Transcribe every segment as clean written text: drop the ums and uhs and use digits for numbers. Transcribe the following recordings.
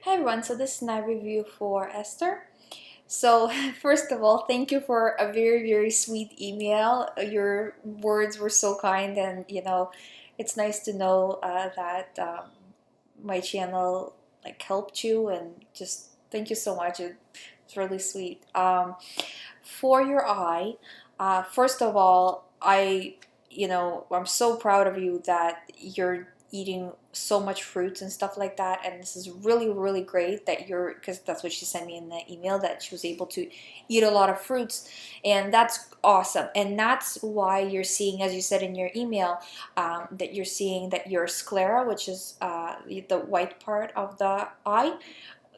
Hi everyone, so this is my review for Esther. So first of all, thank you for a very sweet email. Your words were so kind, and it's nice to know that my channel helped you, and just thank you so much. It's really sweet. For your eye, first of all, I'm so proud of you that you're eating so much fruits and stuff like that, and this is really great that you're, because that's what she sent me in the email, that she was able to eat a lot of fruits, and that's awesome. And that's why you're seeing, as you said in your email, that you're seeing that your sclera, which is the white part of the eye,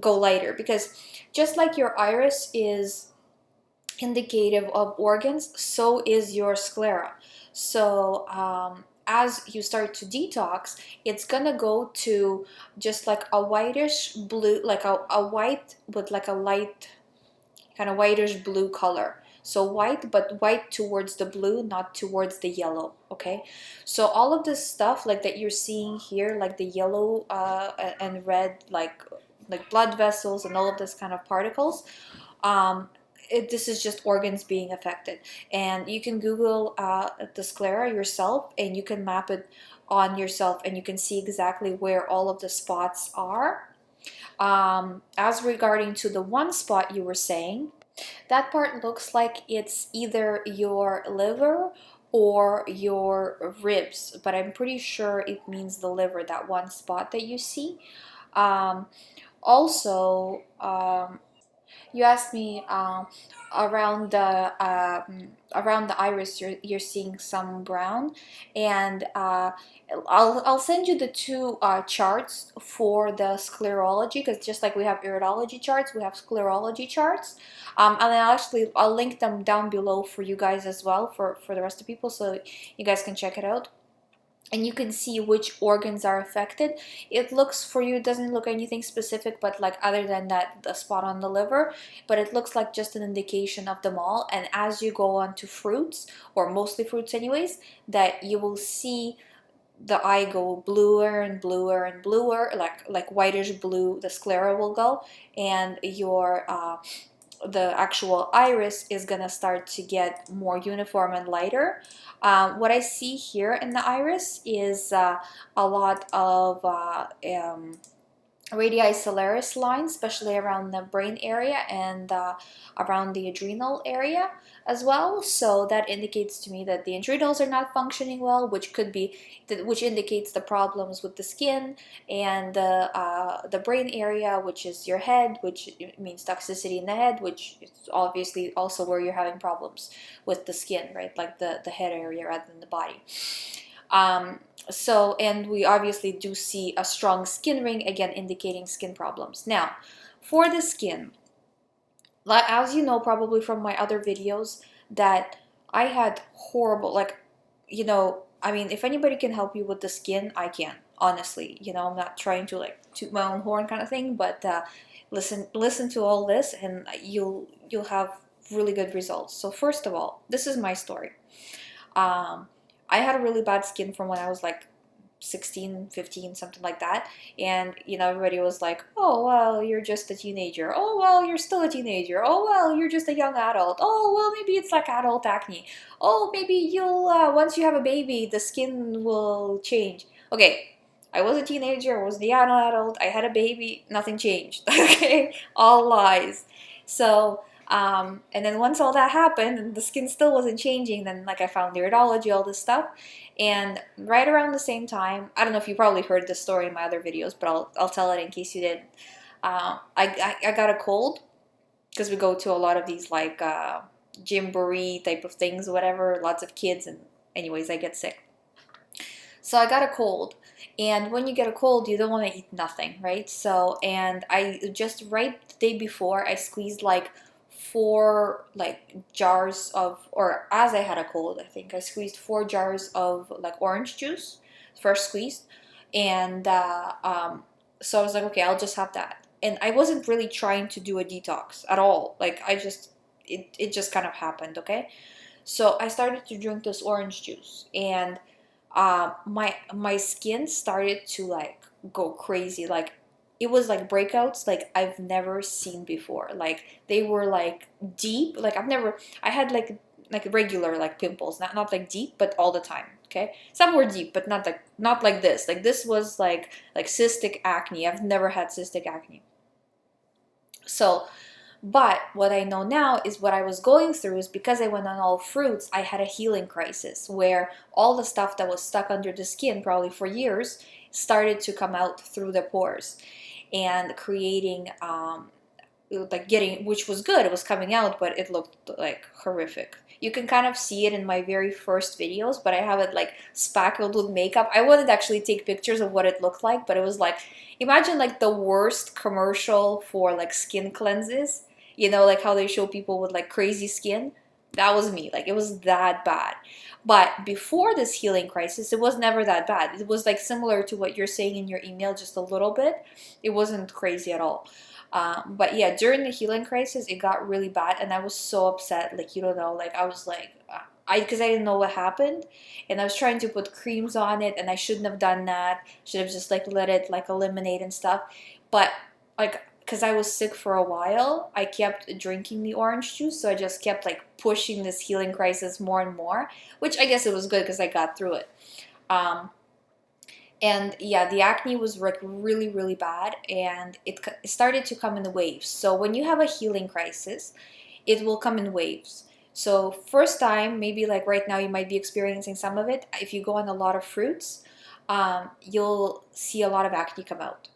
go lighter, because just like your iris is indicative of organs, so is your sclera. So as you start to detox, it's gonna go to just like a whitish blue, like a white with like a light kind of whitish blue color. So white, but white towards the blue, not towards the yellow. Okay, so all of this stuff like that you're seeing here, like the yellow and red, like blood vessels and all of this kind of particles, um, this is just organs being affected. And you can Google the sclera yourself, and you can map it on yourself, and you can see exactly where all of the spots are. As regarding to the one spot you were saying, that part looks like it's either your liver or your ribs, but I'm pretty sure it means the liver, that one spot that you see. Um, also, you asked me around the iris, you're seeing some brown, and I'll send you the two charts for the sclerology, because just like we have iridology charts, we have sclerology charts, and I'll link them down below for you guys as well, for the rest of people, so you guys can check it out and you can see which organs are affected. It looks for you, it doesn't look anything specific, but like other than that, the spot on the liver, but it looks like just an indication of them all. And as you go on to fruits, or mostly fruits anyways, that you will see the eye go bluer and bluer and bluer, like whitish blue, the sclera will go, and your the actual iris is gonna start to get more uniform and lighter. What I see here in the iris is a lot of radii solaris lines, especially around the brain area and around the adrenal area as well. So that indicates to me that the adrenals are not functioning well, which indicates the problems with the skin, and the brain area, which is your head, which means toxicity in the head, which is obviously also where you're having problems with the skin, right? Like the head area rather than the body. And we obviously do see a strong skin ring, again indicating skin problems. Now, for the skin, as you know probably from my other videos, that I had horrible, I mean, if anybody can help you with the skin, I can, honestly. I'm not trying to like toot my own horn kind of thing, but listen to all this, and you'll have really good results. So first of all, this is my story. um, I had a really bad skin from when I was like 16, 15, something like that. And, everybody was like, oh, well, you're just a teenager. Oh, well, you're still a teenager. Oh, well, you're just a young adult. Oh, well, maybe it's like adult acne. Oh, maybe once you have a baby, the skin will change. Okay, I was a teenager, I was the young adult, I had a baby, nothing changed. Okay, all lies. So, and then once all that happened and the skin still wasn't changing, then like I found iridology, all this stuff. And right around the same time, I don't know if you probably heard this story in my other videos, but I'll tell it in case you didn't. I got a cold because we go to a lot of these like gymboree type of things, whatever, lots of kids, and anyways, I get sick. So I got a cold. And when you get a cold, you don't want to eat nothing, right? So, and I just right the day before, I squeezed like four like jars of, or as I had a cold, I think I squeezed 4 jars of like orange juice, first squeezed. And so I was like, okay, I'll just have that. And I wasn't really trying to do a detox at all. Like it just kind of happened, okay? So I started to drink this orange juice, and my skin started to like go crazy. Like it was like breakouts like I've never seen before. Like they were like deep. Like I had like regular like pimples, not like deep, but all the time. Okay, some were deep, but not like this. Like this was like cystic acne. I've never had cystic acne. So, but what I know now is what I was going through is because I went on all fruits, I had a healing crisis where all the stuff that was stuck under the skin probably for years started to come out through the pores and creating like getting, which was good, it was coming out, but it looked like horrific. You can kind of see it in my very first videos, but I have it like spackled with makeup. I wouldn't actually take pictures of what it looked like, but it was like, imagine like the worst commercial for like skin cleanses, you know, like how they show people with like crazy skin. That was me. Like it was that bad. But before this healing crisis, it was never that bad. It was like similar to what you're saying in your email, just a little bit. It wasn't crazy at all. But yeah, during the healing crisis, it got really bad, and I was so upset. Like, you don't know, like I was like, because I didn't know what happened, and I was trying to put creams on it, and I shouldn't have done that. Should have just like let it like eliminate and stuff. But like, because I was sick for a while, I kept drinking the orange juice, so I just kept like pushing this healing crisis more and more, which I guess it was good because I got through it. Um, and yeah, the acne was like really, really bad, and it started to come in waves. So when you have a healing crisis, it will come in waves. So first time, maybe like right now, you might be experiencing some of it. If you go on a lot of fruits, you'll see a lot of acne come out.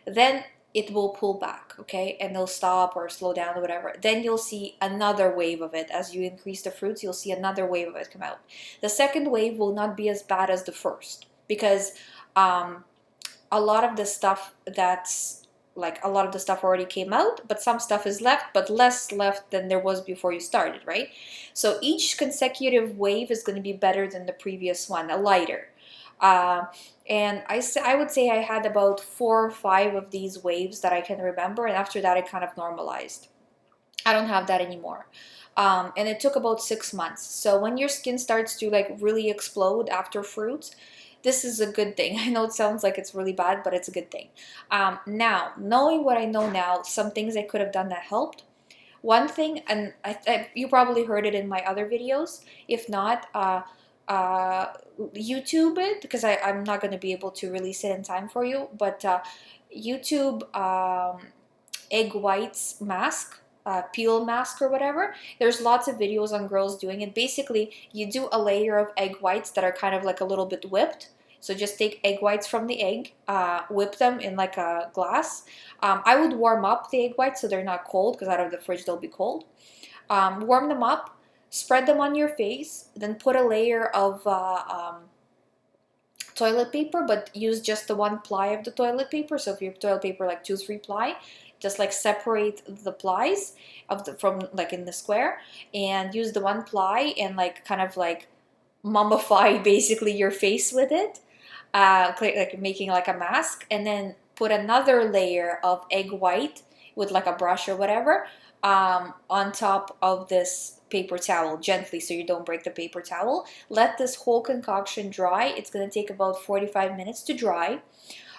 Then it will pull back, okay, and it'll stop or slow down or whatever. Then you'll see another wave of it. As you increase the fruits, you'll see another wave of it come out. The second wave will not be as bad as the first because um, a lot of the stuff that's like a lot of the stuff already came out, but some stuff is left, but less left than there was before you started, right? So each consecutive wave is going to be better than the previous one, a lighter. Uh, and I would say I had about 4 or 5 of these waves that I can remember, and after that it kind of normalized. I don't have that anymore. And it took about 6 months. So when your skin starts to like really explode after fruits, this is a good thing. I know it sounds like it's really bad, but it's a good thing. Now, knowing what I know now, some things I could have done that helped. One thing, and you probably heard it in my other videos. If not, uh, YouTube it because I'm not going to be able to release it in time for you. But YouTube egg whites mask, peel mask or whatever. There's lots of videos on girls doing it. Basically, you do a layer of egg whites that are kind of like a little bit whipped. So just take egg whites from the egg, whip them in like a glass. I would warm up the egg whites so they're not cold because out of the fridge they'll be cold. Warm them up, spread them on your face, then put a layer of toilet paper, but use just the one ply of the toilet paper. So if you have toilet paper like 2 or 3 ply, just like separate the plies of the from like in the square and use the one ply and like kind of like mummify basically your face with it, like making like a mask, and then put another layer of egg white with like a brush or whatever on top of this paper towel gently so you don't break the paper towel. Let this whole concoction dry. It's going to take about 45 minutes to dry.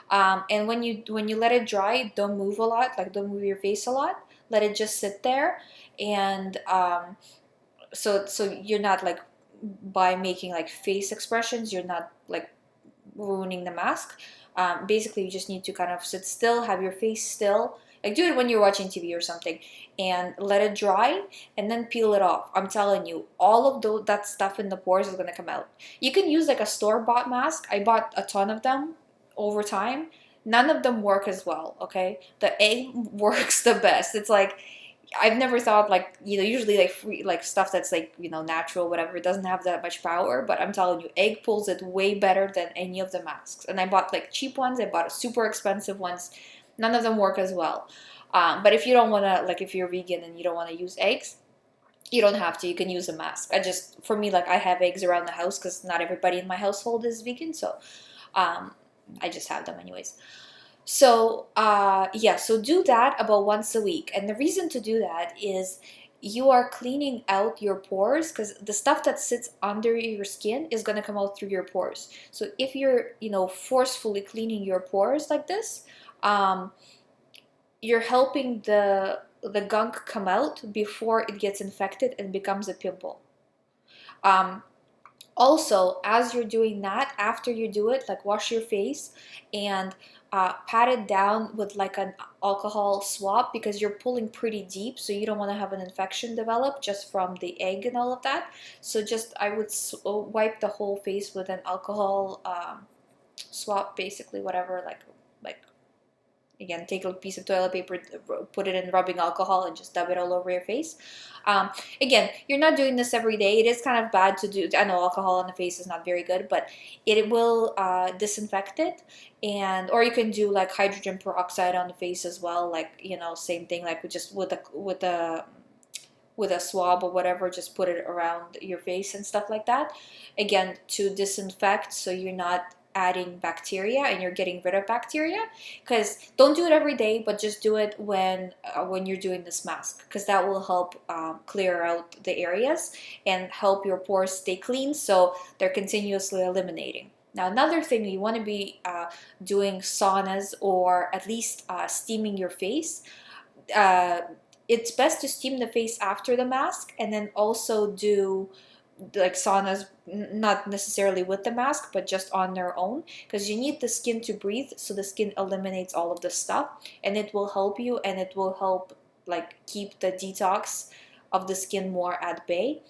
And when you let it dry, don't move a lot, like don't move your face a lot. Let it just sit there, and so you're not like by making like face expressions, you're not like ruining the mask. Basically, you just need to kind of sit still, have your face still. Like do it when you're watching TV or something, and let it dry, and then peel it off. I'm telling you, all of that stuff in the pores is gonna come out. You can use like a store-bought mask. I bought a ton of them over time. None of them work as well. Okay, the egg works the best. It's like I've never thought like, you know, usually like free like stuff that's like, you know, natural whatever, it doesn't have that much power, but I'm telling you, egg pulls it way better than any of the masks. And I bought like cheap ones, I bought super expensive ones. None of them work as well. But if you don't want to, like if you're vegan and you don't want to use eggs, you don't have to. You can use a mask. For me, like I have eggs around the house because not everybody in my household is vegan, so I just have them anyways. So yeah, so do that about once a week. And the reason to do that is you are cleaning out your pores because the stuff that sits under your skin is going to come out through your pores. So if you're, you know, forcefully cleaning your pores like this, you're helping the gunk come out before it gets infected and becomes a pimple. Also, as you're doing that, after you do it, like wash your face and pat it down with like an alcohol swab, because you're pulling pretty deep, so you don't want to have an infection develop just from the egg and all of that. So just I would wipe the whole face with an alcohol swab, basically, whatever, like again, take a piece of toilet paper, put it in rubbing alcohol, and just dab it all over your face. Again, you're not doing this every day. It is kind of bad to do. I know alcohol on the face is not very good, but it will disinfect it. And or you can do like hydrogen peroxide on the face as well. Like, same thing. Like just with a swab or whatever, just put it around your face and stuff like that. Again, to disinfect, so you're not adding bacteria and you're getting rid of bacteria. Because don't do it every day, but just do it when you're doing this mask, because that will help clear out the areas and help your pores stay clean, so they're continuously eliminating. Now, another thing, you want to be doing saunas, or at least steaming your face. It's best to steam the face after the mask, and then also do like saunas, not necessarily with the mask, but just on their own, because you need the skin to breathe, so the skin eliminates all of the stuff, and it will help you, and it will help like keep the detox of the skin more at bay.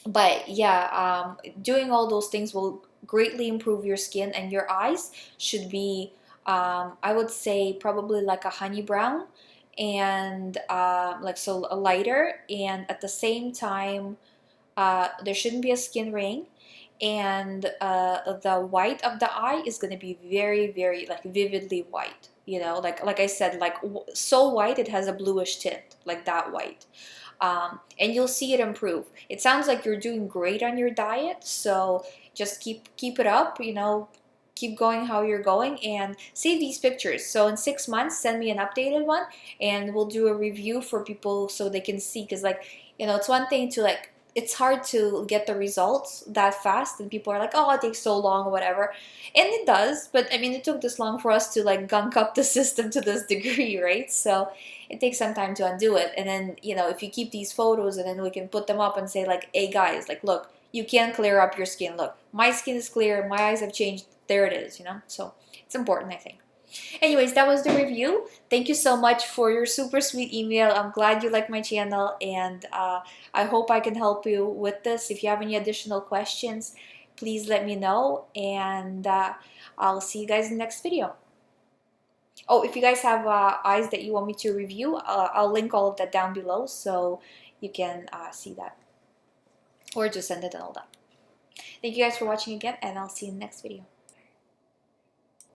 But yeah, doing all those things will greatly improve your skin, and your eyes should be, I would say, probably like a honey brown, and like so a lighter, and at the same time there shouldn't be a skin ring, and the white of the eye is going to be very, very like vividly white, like I said, like so white it has a bluish tint, like that white. And you'll see it improve. It sounds like you're doing great on your diet, so just keep it up, keep going how you're going, and save these pictures. So in 6 months, send me an updated one, and we'll do a review for people so they can see. Because like, it's one thing to like, it's hard to get the results that fast, and people are like, oh, it takes so long or whatever, and it does. But I mean, it took this long for us to like gunk up the system to this degree, right? So it takes some time to undo it. And then, if you keep these photos, and then we can put them up and say like, hey guys, like, look, you can clear up your skin. Look, my skin is clear, my eyes have changed, there it is. So it's important, I think. Anyways, that was the review. Thank you so much for your super sweet email. I'm glad you like my channel, and I hope I can help you with this. If you have any additional questions, please let me know, and I'll see you guys in the next video. Oh, if you guys have eyes that you want me to review, I'll link all of that down below, so you can see that, or just send it and all that. Thank you guys for watching again, and I'll see you in the next video.